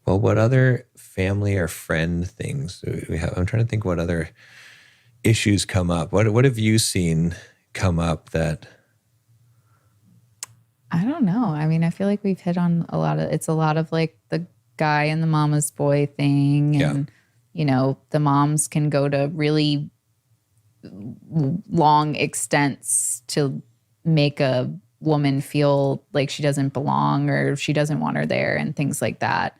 Well, what other family or friend things do we have? I'm trying to think what other issues come up. What have you seen come up that? I don't know. I mean, I feel like we've hit on it's a lot of like the guy and the mama's boy thing. Yeah. And, the moms can go to really long extents to make a woman feel like she doesn't belong or she doesn't want her there and things like that.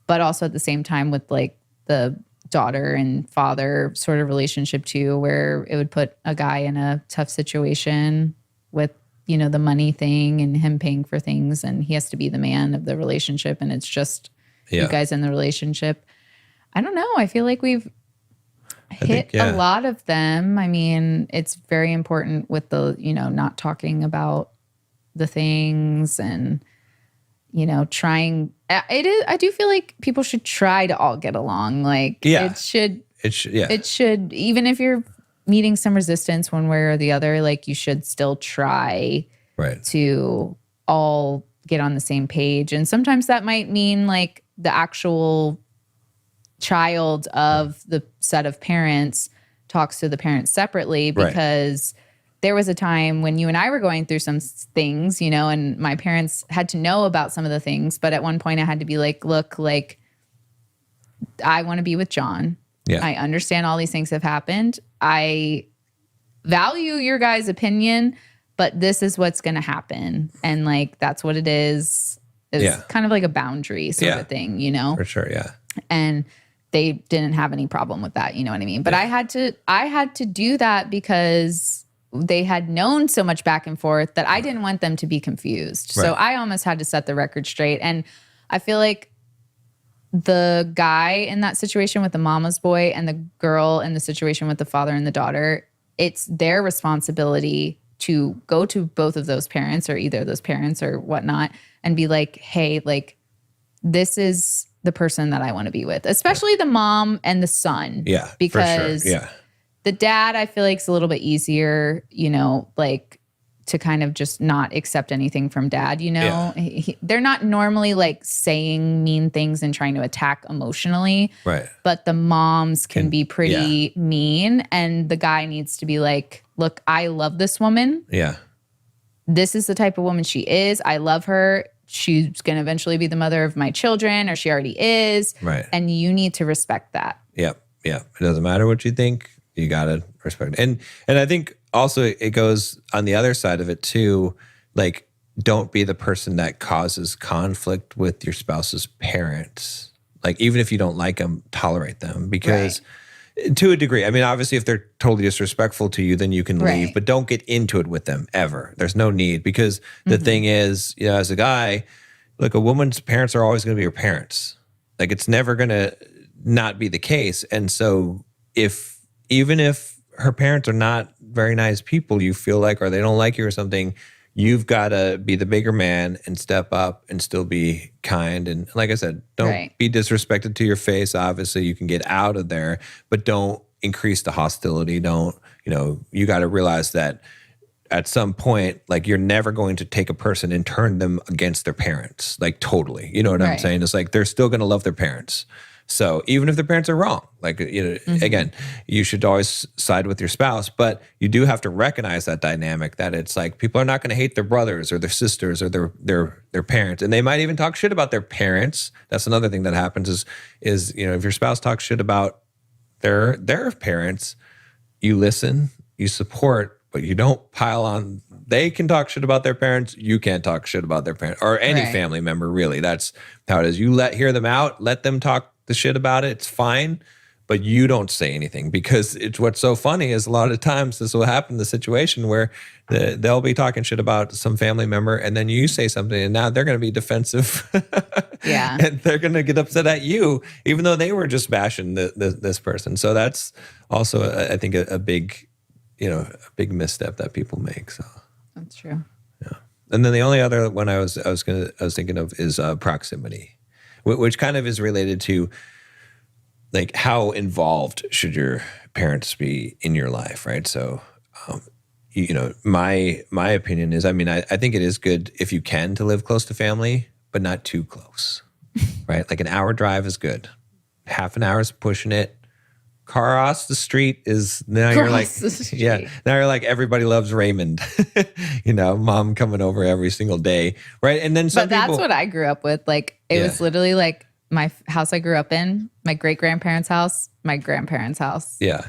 But also at the same time with like the daughter and father sort of relationship too, where it would put a guy in a tough situation with, the money thing and him paying for things and he has to be the man of the relationship and it's just you guys in the relationship. I don't know. I feel like we've hit a lot of them. I mean, it's very important with the, not talking about the things and, trying. I do feel like people should try to all get along. Like it should, even if you're meeting some resistance one way or the other, like you should still try to all get on the same page. And sometimes that might mean like the actual child of the set of parents talks to the parents separately because there was a time when you and I were going through some things, and my parents had to know about some of the things. But at one point I had to be like, look, like I want to be with John. Yeah. I understand all these things have happened. I value your guys' opinion, but this is what's going to happen. And like, that's what it is. It's kind of like a boundary sort of thing, For sure, yeah. And they didn't have any problem with that, you know what I mean? But I had to do that because they had known so much back and forth that I didn't want them to be confused. Right. So I almost had to set the record straight. And I feel like the guy in that situation with the mama's boy and the girl in the situation with the father and the daughter, it's their responsibility to go to both of those parents or either of those parents or whatnot and be like, hey, like, this is the person that I want to be with, especially the mom and the son. Yeah, because for sure. The dad, I feel like is a little bit easier, like to kind of just not accept anything from dad, they're not normally like saying mean things and trying to attack emotionally. Right. But the moms can be pretty mean. And the guy needs to be like, look, I love this woman. Yeah. This is the type of woman she is. I love her. She's going to eventually be the mother of my children, or she already is. Right. And you need to respect that. Yep. Yeah. It doesn't matter what you think. You got to respect it. And I think also it goes on the other side of it too. Like, don't be the person that causes conflict with your spouse's parents. Like, even if you don't like them, tolerate them because to a degree, I mean, obviously if they're totally disrespectful to you, then you can leave, but don't get into it with them ever. There's no need because the thing is, as a guy, look, a woman's parents are always going to be her parents. Like, it's never going to not be the case. And so even if her parents are not very nice people, you feel like, or they don't like you or something, you've got to be the bigger man and step up and still be kind. And like I said, don't be disrespected to your face. Obviously, you can get out of there, but don't increase the hostility. Don't, you got to realize that at some point, like, you're never going to take a person and turn them against their parents, like, totally. You know what I'm saying? It's like, they're still going to love their parents. So even if the parents are wrong, like, again, you should always side with your spouse, but you do have to recognize that dynamic that it's like people are not going to hate their brothers or their sisters or their parents. And they might even talk shit about their parents. That's another thing that happens is if your spouse talks shit about their parents, you listen, you support, but you don't pile on. They can talk shit about their parents. You can't talk shit about their parents or any family member, really. That's how it is. You hear them out, let them talk the shit about it. It's fine, but you don't say anything because it's what's so funny is a lot of times this will happen in the situation where they'll be talking shit about some family member and then you say something and now they're going to be defensive. And they're going to get upset at you, even though they were just bashing this person. So that's also, I think, a big, a big misstep that people make. So that's true. Yeah. And then the only other one I was thinking of is proximity, which kind of is related to, like, how involved should your parents be in your life, right? So, my opinion is, I mean, I think it is good if you can to live close to family, but not too close. right? Like an hour drive is good. Half an hour is pushing it. Car across the street is now you're like, Across the street. yeah, now you're like, everybody loves Raymond. Mom coming over every single day, right? And then some But that's people, what I grew up with. Like it was literally like my house I grew up in, my great grandparents' house, my grandparents' house. yeah,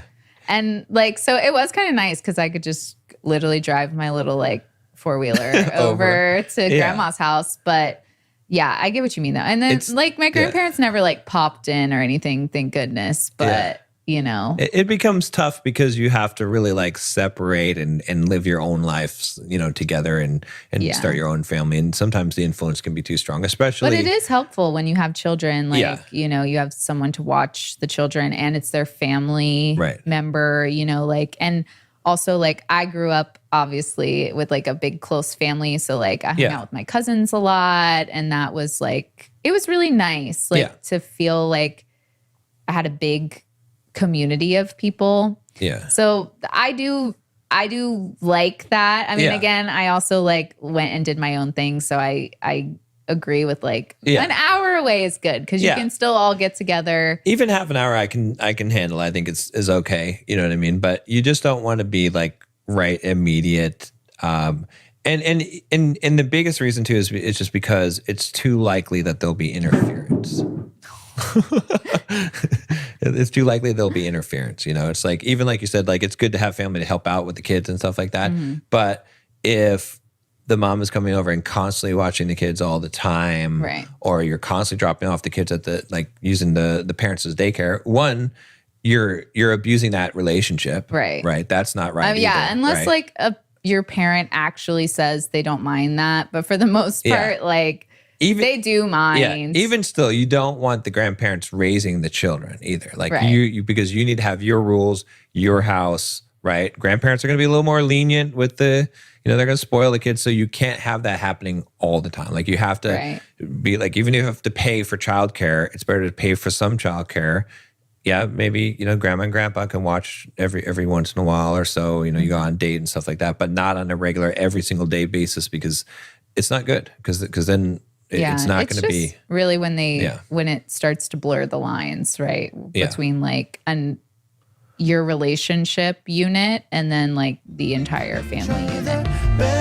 And like, so it was kind of nice because I could just literally drive my little like 4-wheeler over to grandma's house. But yeah, I get what you mean though. And then like my grandparents never like popped in or anything, thank goodness. But it becomes tough because you have to really like separate and live your own lives, together and start your own family. And sometimes the influence can be too strong, especially. But it is helpful when you have children, like, you have someone to watch the children and it's their family member, like, and also like I grew up obviously with like a big close family. So like I hung out with my cousins a lot and that was like, it was really nice like to feel like I had a big community of people. Yeah. So I do like that. I mean, again, I also like went and did my own thing. So I agree with like an hour away is good because you can still all get together. Even half an hour I can handle. I think is okay. You know what I mean? But you just don't want to be like right immediate. And the biggest reason too is it's just because it's too likely that there'll be interference. It's too likely there'll be interference. It's like, even like you said, like it's good to have family to help out with the kids and stuff like that. But if the mom is coming over and constantly watching the kids all the time, or you're constantly dropping off the kids at using the parents as daycare, one, you're abusing that relationship. Right. That's not right. Yeah. Unless like your parent actually says they don't mind that. But for the most part, like, they do mind. Yeah, even still, you don't want the grandparents raising the children either. Like you because you need to have your rules, your house, right? Grandparents are going to be a little more lenient with they're going to spoil the kids. So you can't have that happening all the time. Like you have to be like, even if you have to pay for childcare, it's better to pay for some childcare. Yeah, maybe, grandma and grandpa can watch every once in a while or so, you go on a date and stuff like that, but not on a regular every single day basis because it's not good because then it's not going to be really when it starts to blur the lines, right? Between like your relationship unit and then like the entire family unit.